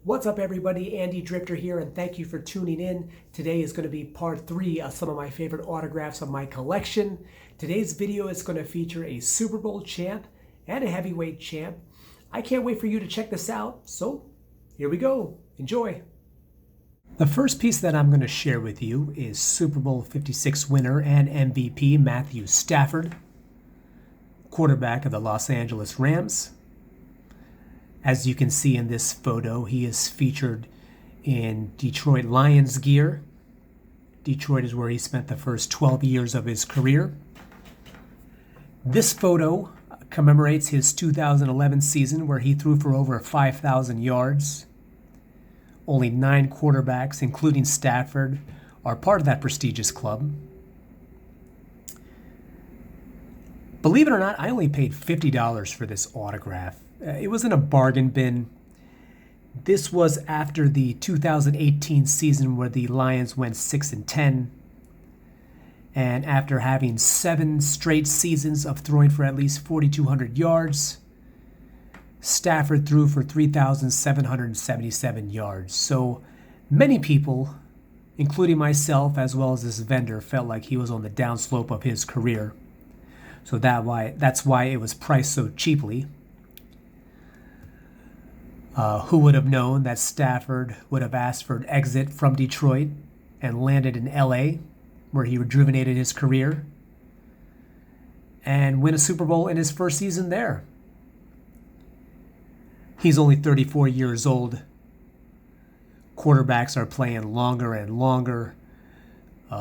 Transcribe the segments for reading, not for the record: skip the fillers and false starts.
What's up, everybody? Andy Drifter here, and thank you for tuning in. Today is going to be part 3 of some of my favorite autographs of my collection. Today's video is going to feature a Super Bowl champ and a heavyweight champ. I can't wait for you to check this out, so here we go. Enjoy. The first piece that I'm going to share with you is Super Bowl 56 winner and MVP Matthew Stafford, quarterback of the Los Angeles Rams. As you can see in this photo, he is featured in Detroit Lions gear. Detroit is where he spent the first 12 years of his career. This photo commemorates his 2011 season where he threw for over 5,000 yards. Only 9 quarterbacks, including Stafford, are part of that prestigious club. Believe it or not, I only paid $50 for this autograph. It was in a bargain bin. This was after the 2018 season where the Lions went 6-10. And after having 7 straight seasons of throwing for at least 4,200 yards, Stafford threw for 3,777 yards. So many people, including myself as well as this vendor, felt like he was on the downslope of his career. So that's why it was priced so cheaply. Who would have known that Stafford would have asked for an exit from Detroit and landed in LA, where he rejuvenated his career and win a Super Bowl in his first season there. He's only 34 years old. Quarterbacks are playing longer and longer.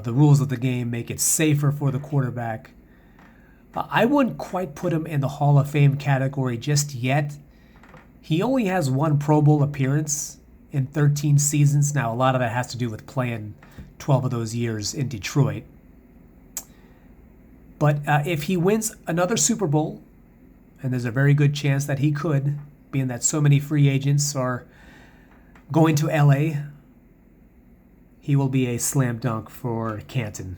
The rules of the game make it safer for the quarterback. I wouldn't quite put him in the Hall of Fame category just yet. He only has 1 Pro Bowl appearance in 13 seasons. Now, a lot of that has to do with playing 12 of those years in Detroit. But if he wins another Super Bowl, and there's a very good chance that he could, being that so many free agents are going to LA, he will be a slam dunk for Canton.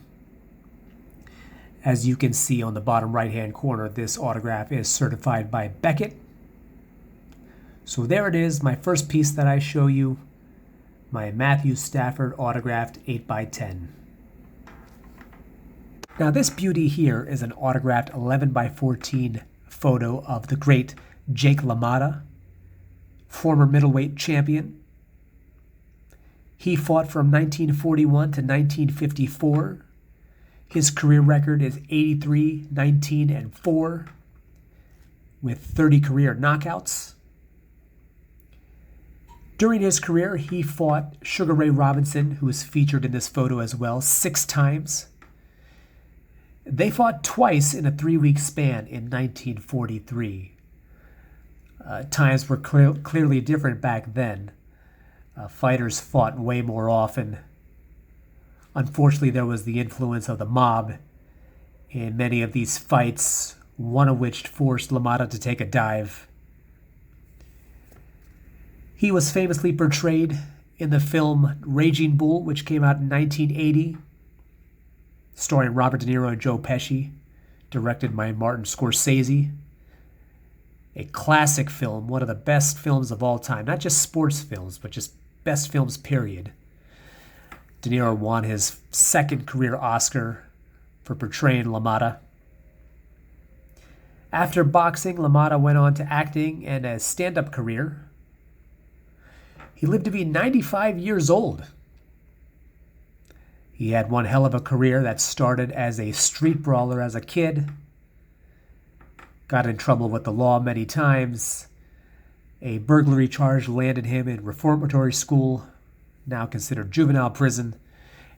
As you can see on the bottom right-hand corner, this autograph is certified by Beckett. So there it is, my first piece that I show you, my Matthew Stafford autographed 8x10. Now this beauty here is an autographed 11x14 photo of the great Jake LaMotta, former middleweight champion. He fought from 1941 to 1954. His career record is 83, 19, and 4 with 30 career knockouts. During his career, he fought Sugar Ray Robinson, who is featured in this photo as well, 6 times. They fought twice in a 3-week span in 1943. Times were clearly different back then. Fighters fought way more often. Unfortunately, there was the influence of the mob in many of these fights, one of which forced LaMotta to take a dive. He was famously portrayed in the film Raging Bull, which came out in 1980, starring Robert De Niro and Joe Pesci, directed by Martin Scorsese. A classic film, one of the best films of all time, not just sports films, but just best films, period. De Niro won his 2nd career Oscar for portraying LaMotta. After boxing, LaMotta went on to acting and a stand-up career. He lived to be 95 years old. He had one hell of a career that started as a street brawler as a kid. Got in trouble with the law many times. A burglary charge landed him in reformatory school, now considered juvenile prison,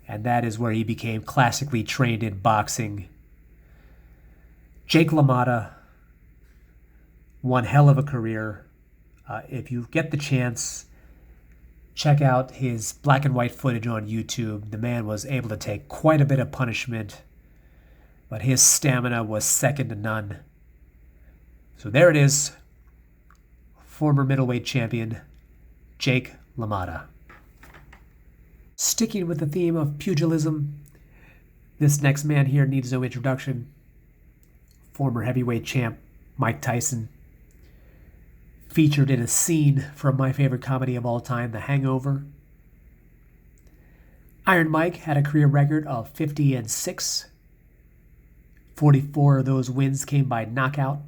and that is where he became classically trained in boxing. Jake LaMotta, one hell of a career. If you get the chance, check out his black and white footage on YouTube. The man was able to take quite a bit of punishment, but his stamina was second to none. So there it is, former middleweight champion, Jake LaMotta. Sticking with the theme of pugilism, this next man here needs no introduction. Former heavyweight champ, Mike Tyson. featured in a scene from my favorite comedy of all time, The Hangover. Iron Mike had a career record of 50-6. 44 of those wins came by knockout.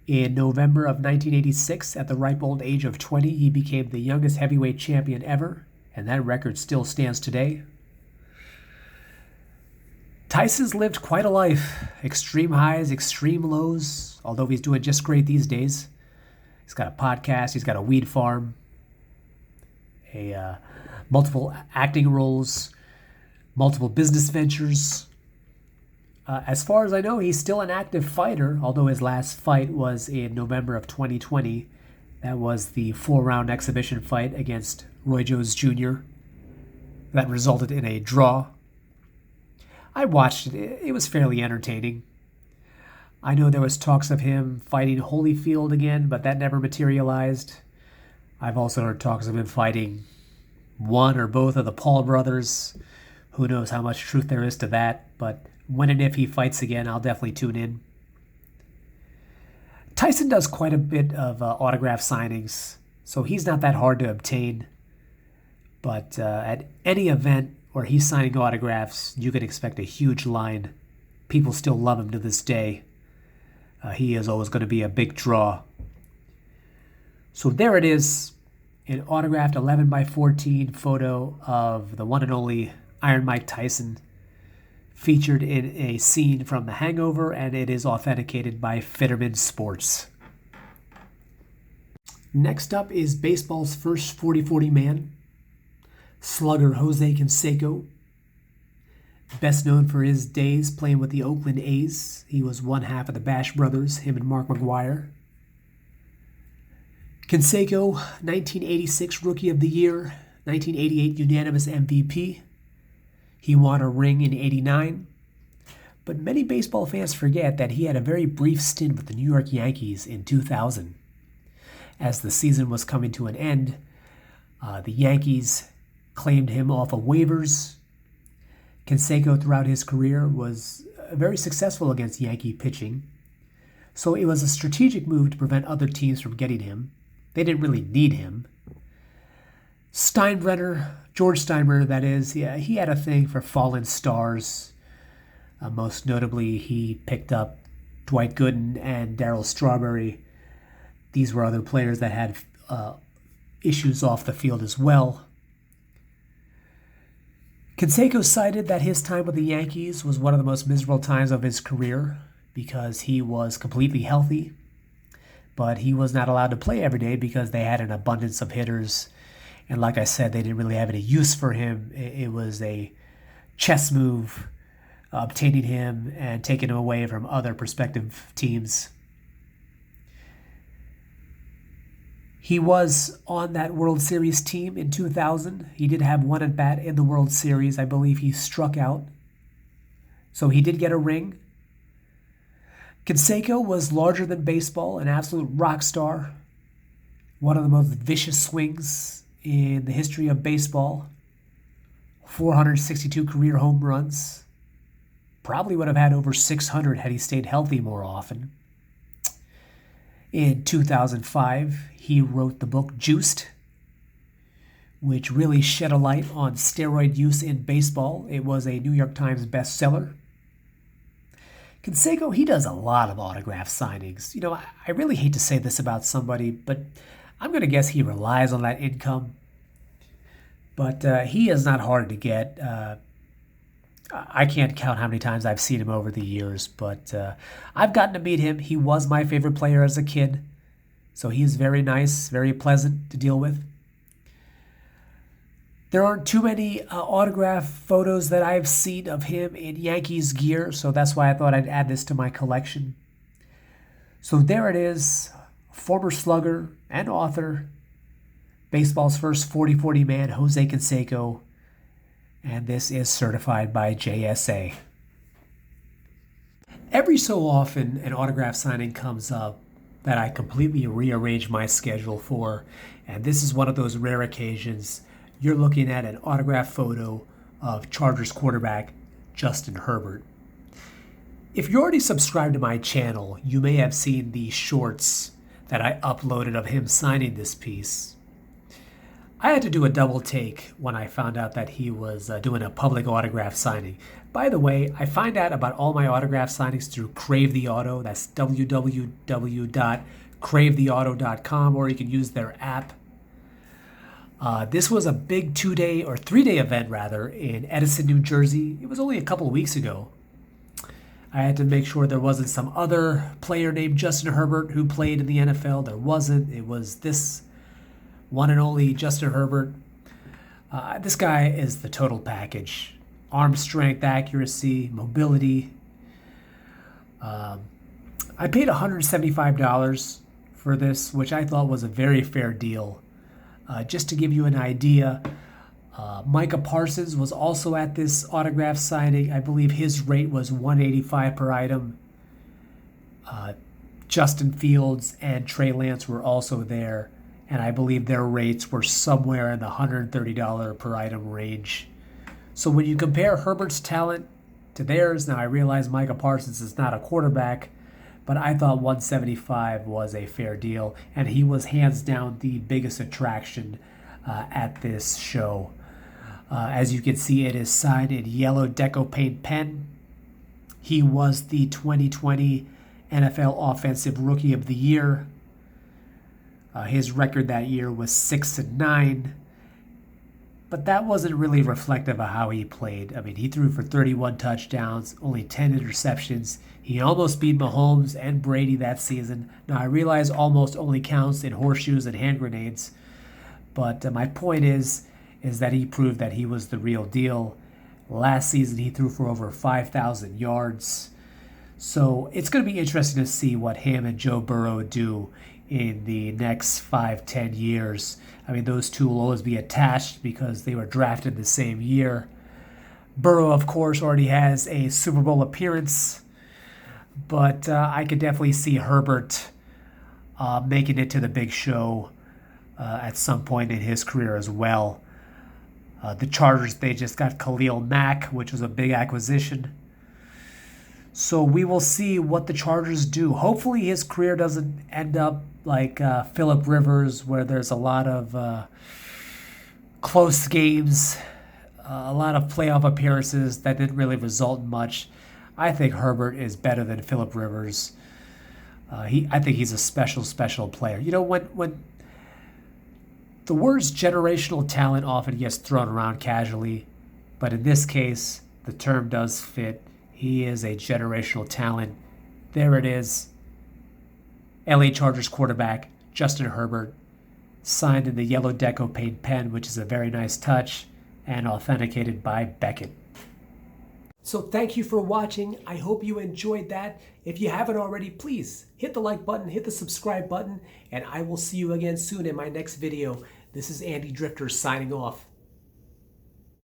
In November of 1986, at the ripe old age of 20, he became the youngest heavyweight champion ever, and that record still stands today. Tyson's lived quite a life. Extreme highs, extreme lows, although he's doing just great these days. He's got a podcast, he's got a weed farm, multiple acting roles, multiple business ventures. As far as I know, he's still an active fighter, although his last fight was in November of 2020. That was the 4-round exhibition fight against Roy Jones Jr. That resulted in a draw. I watched it. It was fairly entertaining. I know there was talks of him fighting Holyfield again, but that never materialized. I've also heard talks of him fighting one or both of the Paul brothers. Who knows how much truth there is to that, but when and if he fights again, I'll definitely tune in. Tyson does quite a bit of autograph signings, so he's not that hard to obtain. But at any event where he's signing autographs, you can expect a huge line. People still love him to this day. He is always going to be a big draw. So there it is, an autographed 11x14 photo of the one and only Iron Mike Tyson, featured in a scene from The Hangover, and it is authenticated by Fitterman Sports. Next up is baseball's first 40-40 man, slugger Jose Canseco. Best known for his days playing with the Oakland A's. He was one half of the Bash brothers, him and Mark McGwire. Canseco, 1986 Rookie of the Year, 1988 unanimous MVP. He won a ring in '89, but many baseball fans forget that he had a very brief stint with the New York Yankees in 2000. As the season was coming to an end, the Yankees claimed him off of waivers. Canseco throughout his career was very successful against Yankee pitching, so it was a strategic move to prevent other teams from getting him. They didn't really need him. George Steinbrenner, that is, he had a thing for fallen stars. Most notably, he picked up Dwight Gooden and Darryl Strawberry. These were other players that had issues off the field as well. Canseco cited that his time with the Yankees was one of the most miserable times of his career because he was completely healthy, but he was not allowed to play every day because they had an abundance of hitters. And like I said, they didn't really have any use for him. It was a chess move, obtaining him and taking him away from other prospective teams. He was on that World Series team in 2000. He did have one at bat in the World Series. I believe he struck out. So he did get a ring. Canseco was larger than baseball, an absolute rock star. One of the most vicious swings in the history of baseball. 462 career home runs. Probably would have had over 600 had he stayed healthy more often. In 2005, he wrote the book Juiced, which really shed a light on steroid use in baseball. It was a New York Times bestseller. Canseco, he does a lot of autograph signings. You know, I really hate to say this about somebody, but I'm going to guess he relies on that income. But he is not hard to get. I can't count how many times I've seen him over the years, but I've gotten to meet him. He was my favorite player as a kid, so he's very nice, very pleasant to deal with. There aren't too many autograph photos that I've seen of him in Yankees gear, so that's why I thought I'd add this to my collection. So there it is, former slugger and author, baseball's first 40-40 man, Jose Canseco, and this is certified by JSA. Every so often, an autograph signing comes up that I completely rearrange my schedule for, and this is one of those rare occasions. You're looking at an autograph photo of Chargers quarterback Justin Herbert. If you're already subscribed to my channel, you may have seen the shorts that I uploaded of him signing this piece. I had to do a double take when I found out that he was doing a public autograph signing. By the way, I find out about all my autograph signings through Crave the Auto. That's www.cravetheauto.com, or you can use their app. This was a big 2-day or 3-day event, rather, in Edison, New Jersey. It was only a couple of weeks ago. I had to make sure there wasn't some other player named Justin Herbert who played in the NFL. There wasn't. It was this one and only Justin Herbert. This guy is the total package. Arm strength, accuracy, mobility. I paid $175 for this, which I thought was a very fair deal. Just to give you an idea, Micah Parsons was also at this autograph signing. I believe his rate was $185 per item. Justin Fields and Trey Lance were also there, and I believe their rates were somewhere in the $130 per item range. So when you compare Herbert's talent to theirs, now I realize Micah Parsons is not a quarterback, but I thought $175 was a fair deal, and he was hands down the biggest attraction at this show. As you can see, it is signed in yellow deco paint pen. He was the 2020 NFL Offensive Rookie of the Year. His record that year was 6-9, but that wasn't really reflective of how he played. I mean, he threw for 31 touchdowns, only 10 interceptions. He almost beat Mahomes and Brady that season. Now, I realize almost only counts in horseshoes and hand grenades, but my point is that he proved that he was the real deal. Last season, he threw for over 5,000 yards. So it's going to be interesting to see what him and Joe Burrow do in the next 5-10 years. I mean, those two will always be attached because they were drafted the same year. Burrow, of course, already has a Super Bowl appearance, but I could definitely see Herbert making it to the big show at some point in his career as well. The Chargers, they just got Khalil Mack, which was a big acquisition. So we will see what the Chargers do. Hopefully his career doesn't end up like Phillip Rivers, where there's a lot of close games, a lot of playoff appearances that didn't really result in much. I think Herbert is better than Phillip Rivers. I think he's a special player. You know, when the words generational talent often gets thrown around casually, but in this case, the term does fit. He is a generational talent. There it is. LA Chargers quarterback Justin Herbert, signed in the yellow deco paint pen, which is a very nice touch, and authenticated by Beckett. So thank you for watching. I hope you enjoyed that. If you haven't already, please hit the like button, hit the subscribe button, and I will see you again soon in my next video. This is Andy Drifter signing off.